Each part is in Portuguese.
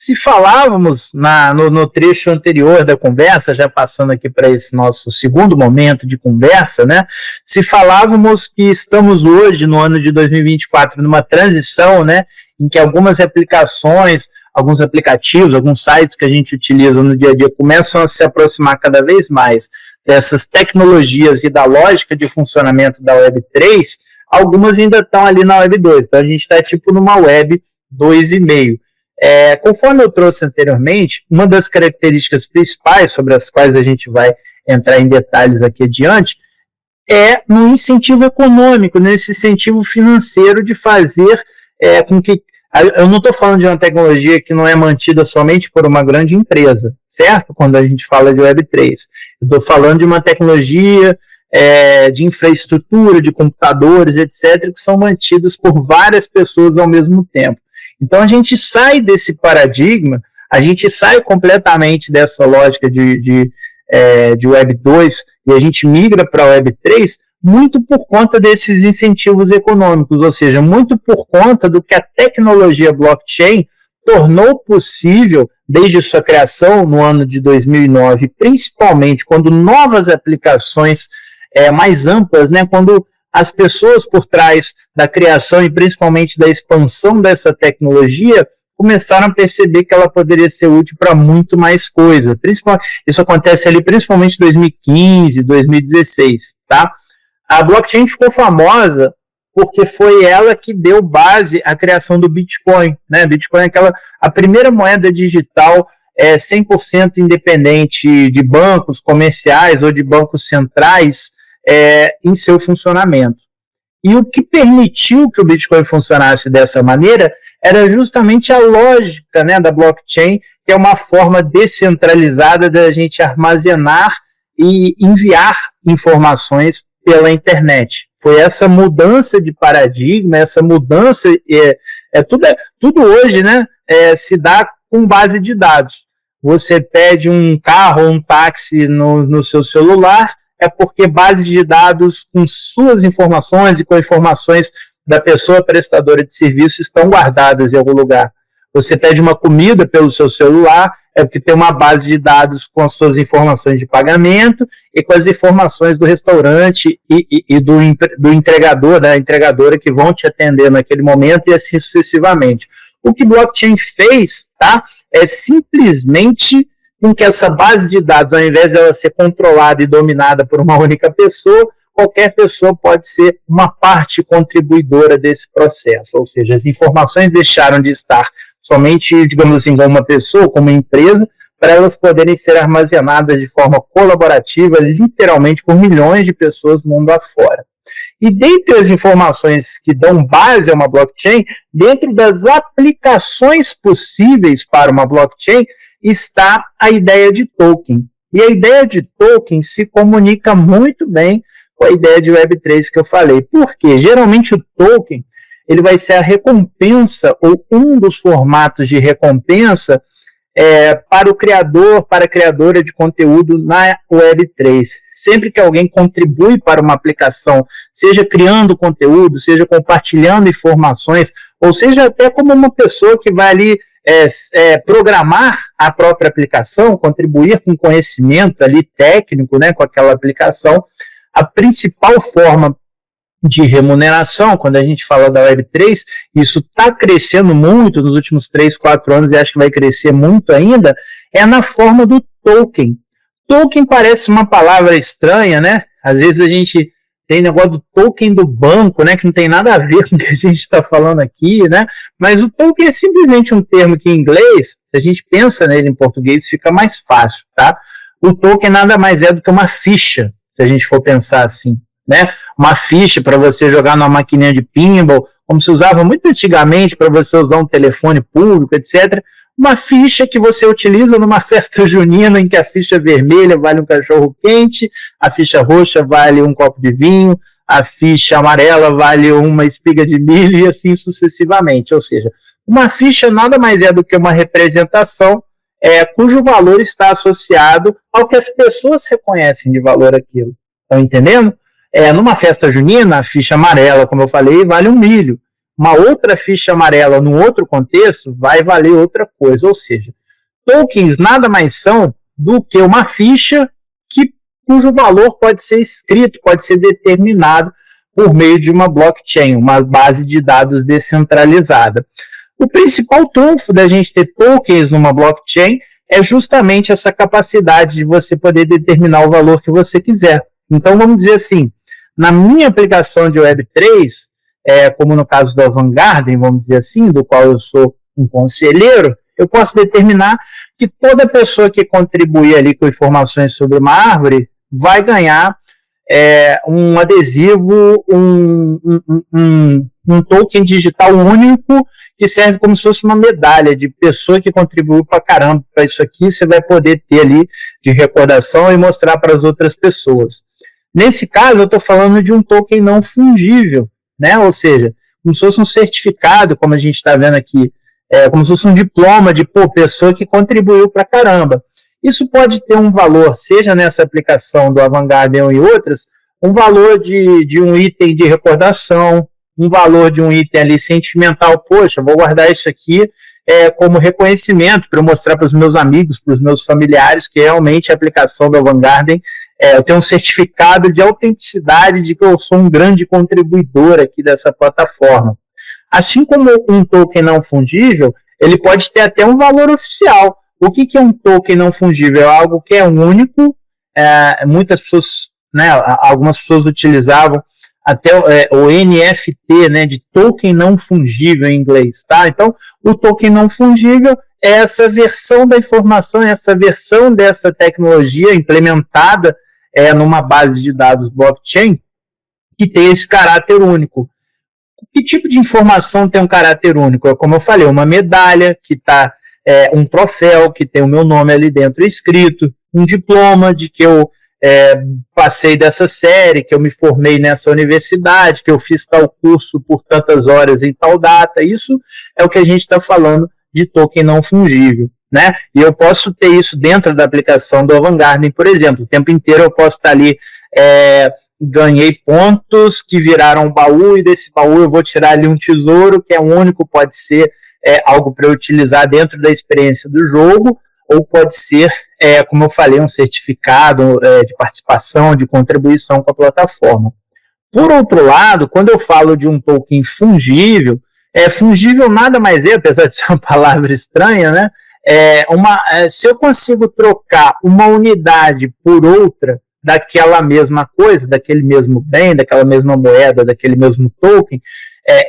Se falávamos no trecho anterior da conversa, já passando aqui para esse nosso segundo momento de conversa, né? Se falávamos que estamos hoje, no ano de 2024, numa transição, né? Em que algumas aplicações, alguns aplicativos, alguns sites que a gente utiliza no dia a dia começam a se aproximar cada vez mais dessas tecnologias e da lógica de funcionamento da Web 3, algumas ainda estão ali na Web 2. Então a gente está tipo numa Web 2,5. Conforme eu trouxe anteriormente, uma das características principais sobre as quais a gente vai entrar em detalhes aqui adiante é no incentivo econômico, nesse incentivo financeiro de fazer com que... Eu não estou falando de uma tecnologia que não é mantida somente por uma grande empresa, certo? Quando a gente fala de Web3. Eu estou falando de uma tecnologia de infraestrutura, de computadores, etc., que são mantidas por várias pessoas ao mesmo tempo. Então, a gente sai desse paradigma, a gente sai completamente dessa lógica de Web 2 e a gente migra para a Web 3 muito por conta desses incentivos econômicos, ou seja, muito por conta do que a tecnologia blockchain tornou possível desde sua criação no ano de 2009, principalmente quando novas aplicações mais amplas, né, quando as pessoas por trás da criação e principalmente da expansão dessa tecnologia começaram a perceber que ela poderia ser útil para muito mais coisa. Isso acontece ali principalmente em 2015, 2016, tá? A blockchain ficou famosa porque foi ela que deu base à criação do Bitcoin, né? Bitcoin é a primeira moeda digital 100% independente de bancos comerciais ou de bancos centrais em seu funcionamento. E o que permitiu que o Bitcoin funcionasse dessa maneira era justamente a lógica, né, da blockchain, que é uma forma descentralizada da gente armazenar e enviar informações pela internet. Foi essa mudança de paradigma, essa mudança, tudo hoje, né, se dá com base de dados. Você pede um carro ou um táxi no seu celular, é porque base de dados com suas informações e com informações da pessoa prestadora de serviço estão guardadas em algum lugar. Você pede uma comida pelo seu celular, é porque tem uma base de dados com as suas informações de pagamento e com as informações do restaurante e do entregador, da entregadora que vão te atender naquele momento e assim sucessivamente. O que blockchain fez, tá, é simplesmente com que essa base de dados, ao invés de ela ser controlada e dominada por uma única pessoa, qualquer pessoa pode ser uma parte contribuidora desse processo, ou seja, as informações deixaram de estar somente, digamos assim, como uma pessoa, como uma empresa, para elas poderem ser armazenadas de forma colaborativa, literalmente por milhões de pessoas mundo afora. E dentre as informações que dão base a uma blockchain, dentro das aplicações possíveis para uma blockchain, está a ideia de token. E a ideia de token se comunica muito bem com a ideia de Web3 que eu falei. Por quê? Geralmente o token ele vai ser a recompensa ou um dos formatos de recompensa para o criador, para a criadora de conteúdo na Web3. Sempre que alguém contribui para uma aplicação, seja criando conteúdo, seja compartilhando informações, ou seja até como uma pessoa que vai ali programar a própria aplicação, contribuir com conhecimento ali técnico, né, com aquela aplicação, a principal forma de remuneração, quando a gente fala da Web3, isso está crescendo muito nos últimos 3, 4 anos e acho que vai crescer muito ainda, é na forma do token. Token parece uma palavra estranha, né? Às vezes a gente tem negócio do token do banco, né, que não tem nada a ver com o que a gente está falando aqui, né? Mas o token é simplesmente um termo que em inglês, se a gente pensa nele em português, fica mais fácil, tá? O token nada mais é do que uma ficha, se a gente for pensar assim, né? Uma ficha para você jogar numa maquininha de pinball, como se usava muito antigamente para você usar um telefone público, etc. Uma ficha que você utiliza numa festa junina em que a ficha vermelha vale um cachorro quente, a ficha roxa vale um copo de vinho, a ficha amarela vale uma espiga de milho e assim sucessivamente. Ou seja, uma ficha nada mais é do que uma representação cujo valor está associado ao que as pessoas reconhecem de valor aquilo. Estão entendendo? Numa festa junina, a ficha amarela, como eu falei, vale um milho. uma outra ficha amarela num outro contexto vai valer outra coisa. Ou seja, tokens nada mais são do que uma ficha cujo valor pode ser escrito, pode ser determinado por meio de uma blockchain, uma base de dados descentralizada. O principal trunfo da gente ter tokens numa blockchain é justamente essa capacidade de você poder determinar o valor que você quiser. Então, vamos dizer assim, na minha aplicação de Web3, como no caso do Avant-Garden, vamos dizer assim, do qual eu sou um conselheiro, eu posso determinar que toda pessoa que contribuir ali com informações sobre uma árvore vai ganhar um adesivo, um token digital único que serve como se fosse uma medalha de pessoa que contribuiu para caramba para isso aqui, você vai poder ter ali de recordação e mostrar para as outras pessoas. Nesse caso, eu estou falando de um token não fungível, né? Ou seja, como se fosse um certificado, como a gente está vendo aqui, como se fosse um diploma de pessoa que contribuiu para caramba. Isso pode ter um valor, seja nessa aplicação do Avant-Garden ou em outras, um valor de um item de recordação, um valor de um item ali sentimental. Poxa, vou guardar isso aqui como reconhecimento para eu mostrar para os meus amigos, para os meus familiares, que realmente a aplicação do Avant-Garden, eu tenho um certificado de autenticidade de que eu sou um grande contribuidor aqui dessa plataforma. Assim como um token não fungível, ele pode ter até um valor oficial. O que é um token não fungível? É algo que é único. Muitas pessoas, né, algumas pessoas utilizavam até o NFT, né, de token não fungível em inglês, tá? Então, o token não fungível é essa versão da informação, essa versão dessa tecnologia implementada numa base de dados blockchain que tem esse caráter único. Que tipo de informação tem um caráter único? Como eu falei, uma medalha que está um troféu que tem o meu nome ali dentro escrito, um diploma de que eu passei dessa série, que eu me formei nessa universidade, que eu fiz tal curso por tantas horas em tal data. Isso é o que a gente está falando de token não fungível, né? E eu posso ter isso dentro da aplicação do Avant-Garden, por exemplo. O tempo inteiro eu posso estar ali, ganhei pontos que viraram um baú, e desse baú eu vou tirar ali um tesouro, que é único, pode ser algo para eu utilizar dentro da experiência do jogo, ou pode ser, como eu falei, um certificado de participação, de contribuição com a plataforma. Por outro lado, quando eu falo de um token fungível, fungível nada mais apesar de ser uma palavra estranha, né? Se eu consigo trocar uma unidade por outra daquela mesma coisa, daquele mesmo bem, daquela mesma moeda, daquele mesmo token,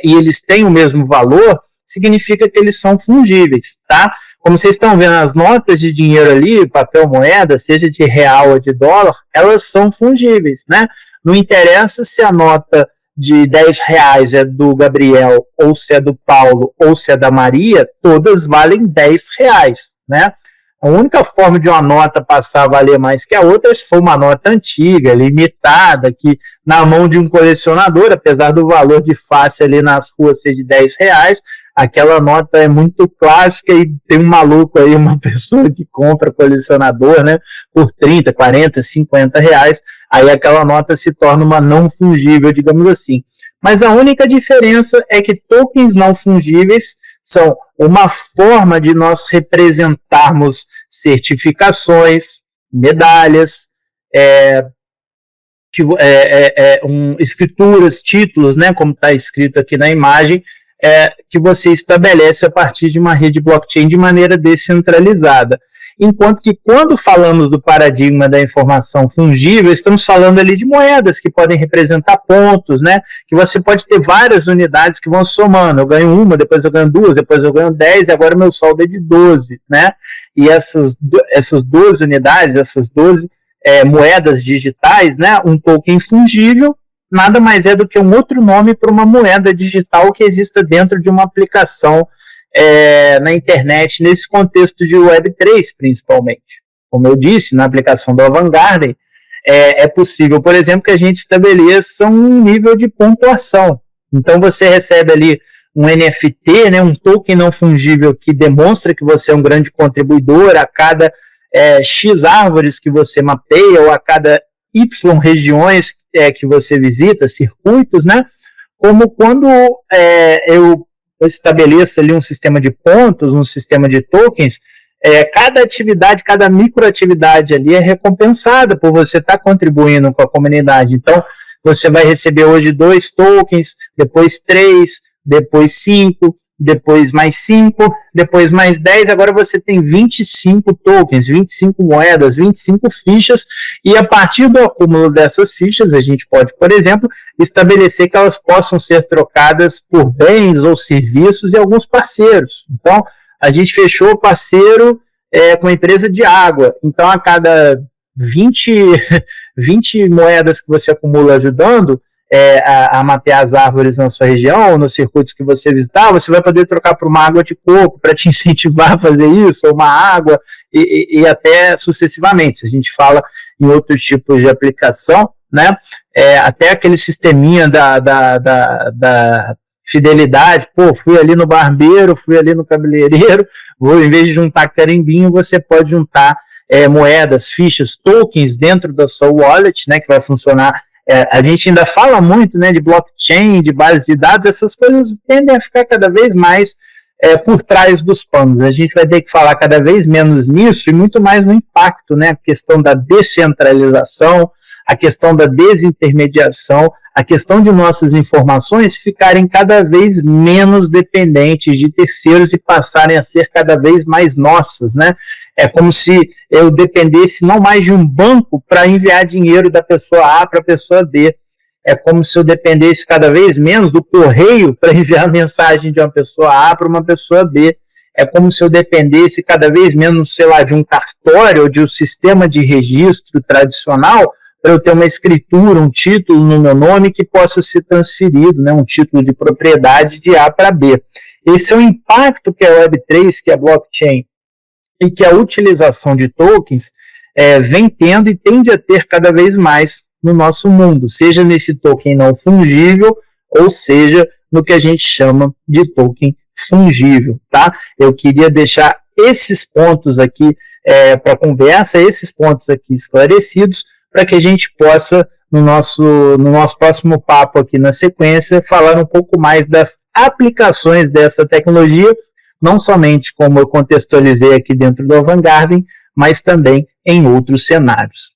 e eles têm o mesmo valor, significa que eles são fungíveis, tá? Como vocês estão vendo, as notas de dinheiro ali, papel moeda, seja de real ou de dólar, elas são fungíveis, né? Não interessa se a nota de 10 reais é do Gabriel, ou se é do Paulo, ou se é da Maria, todas valem 10 reais, né? A única forma de uma nota passar a valer mais que a outra é se for uma nota antiga, limitada, que na mão de um colecionador, apesar do valor de face ali nas ruas ser de 10 reais, aquela nota é muito clássica e tem um maluco aí, uma pessoa que compra colecionador, né, por 30, 40, 50 reais, aí aquela nota se torna uma não fungível, digamos assim. Mas a única diferença é que tokens não fungíveis são uma forma de nós representarmos certificações, medalhas, escrituras, títulos, né, como está escrito aqui na imagem, que você estabelece a partir de uma rede blockchain de maneira descentralizada. Enquanto que quando falamos do paradigma da informação fungível, estamos falando ali de moedas que podem representar pontos, né? Que você pode ter várias unidades que vão somando. Eu ganho uma, depois eu ganho duas, depois eu ganho 10, e agora meu saldo é de 12, né? E essas 12 unidades, essas 12 moedas digitais, né? Um token fungível nada mais é do que um outro nome para uma moeda digital que exista dentro de uma aplicação na internet, nesse contexto de Web3, principalmente. Como eu disse, na aplicação do Avant-Garden, é possível, por exemplo, que a gente estabeleça um nível de pontuação. Então, você recebe ali um NFT, né, um token não fungível que demonstra que você é um grande contribuidor a cada X árvores que você mapeia ou a cada Y regiões que você visita, circuitos, né? como quando eu estabeleço ali um sistema de pontos, um sistema de tokens, cada atividade, cada microatividade ali é recompensada por você estar contribuindo com a comunidade. Então, você vai receber hoje 2 tokens, depois 3, depois 5, depois mais 5, depois mais 10, agora você tem 25 tokens, 25 moedas, 25 fichas, e a partir do acúmulo dessas fichas, a gente pode, por exemplo, estabelecer que elas possam ser trocadas por bens ou serviços e alguns parceiros. Então, a gente fechou o parceiro com a empresa de água, então a cada 20 moedas que você acumula ajudando a mapear as árvores na sua região, ou nos circuitos que você visitar, você vai poder trocar por uma água de coco para te incentivar a fazer isso, ou uma água, e até sucessivamente. Se a gente fala em outros tipos de aplicação, né, até aquele sisteminha da fidelidade, fui ali no barbeiro, fui ali no cabeleireiro, em vez de juntar carimbinho, você pode juntar moedas, fichas, tokens dentro da sua wallet, né, que vai funcionar. A gente ainda fala muito, né, de blockchain, de base de dados, essas coisas tendem a ficar cada vez mais por trás dos panos. A gente vai ter que falar cada vez menos nisso e muito mais no impacto, né, a questão da descentralização, a questão da desintermediação, a questão de nossas informações ficarem cada vez menos dependentes de terceiros e passarem a ser cada vez mais nossas, né? É como se eu dependesse não mais de um banco para enviar dinheiro da pessoa A para a pessoa B. É como se eu dependesse cada vez menos do correio para enviar mensagem de uma pessoa A para uma pessoa B. É como se eu dependesse cada vez menos, sei lá, de um cartório ou de um sistema de registro tradicional para eu ter uma escritura, um título no meu nome que possa ser transferido, né, um título de propriedade de A para B. Esse é o impacto que a Web3, que a blockchain e que a utilização de tokens vem tendo e tende a ter cada vez mais no nosso mundo, seja nesse token não fungível, ou seja no que a gente chama de token fungível, tá? Eu queria deixar esses pontos aqui para conversa, esses pontos aqui esclarecidos, para que a gente possa, no nosso próximo papo aqui na sequência, falar um pouco mais das aplicações dessa tecnologia, não somente como eu contextualizei aqui dentro do Avant Garden, mas também em outros cenários.